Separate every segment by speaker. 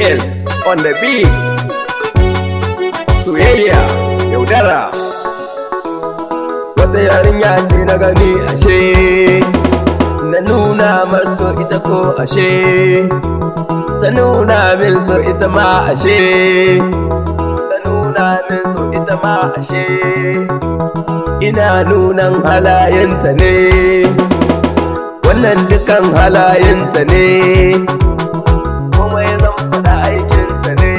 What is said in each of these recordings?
Speaker 1: Yes, on the beat. Soyayya, yaudara. Wata yarinya ce na gani ashe, na nuna maso ita ko ashe, ta nuna min so ita ma ashe, ta nuna min so ita ma ashe. Ina nunan halayenta ne, wannan dukan halayenta ne, komai zan faɗa aikinsa ne.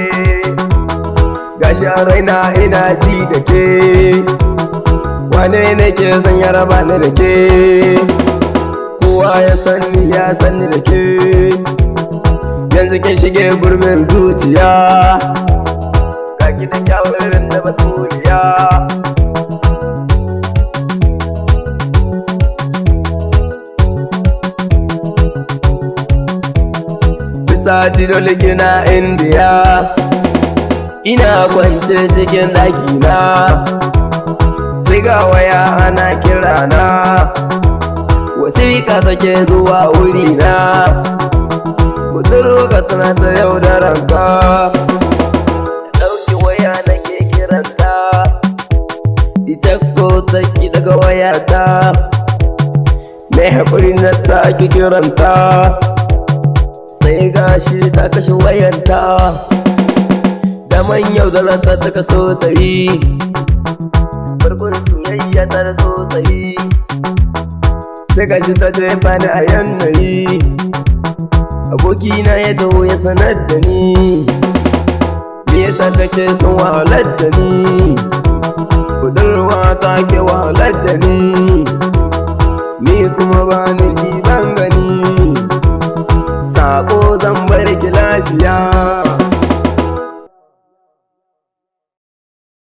Speaker 1: Gashi a raina ina ji da ke, wane nake son ya raba ni da ke, kowa ya sani ya sani da ke. Yanzu kin shige gurbin zuciya, ga ki da kyawun da baturiya. Sati dole gina Indiya, ina kwance cikin ɗakina, sai ga waya ana kirana, wasiƙa sake zuwa wurina, budurwa ka tana ta yaudaranka. Ɗauki waya nake kiranta, ita ko take daga wayata, mai haƙuri na sake kiranta, sai gashi ta kashe wayanta. Da man yaudaranta ta kaso ta yi, farkon soyayya ta da so ta yi, sai gashi ta jefa ni a yanayi. Abokina ya taho ya sanar da ni, me yasa kake son wahalar da ni, budurwa ta ke wahalar da ni kuma ba ni ji ban gani. Sako zan bar ki lafiya.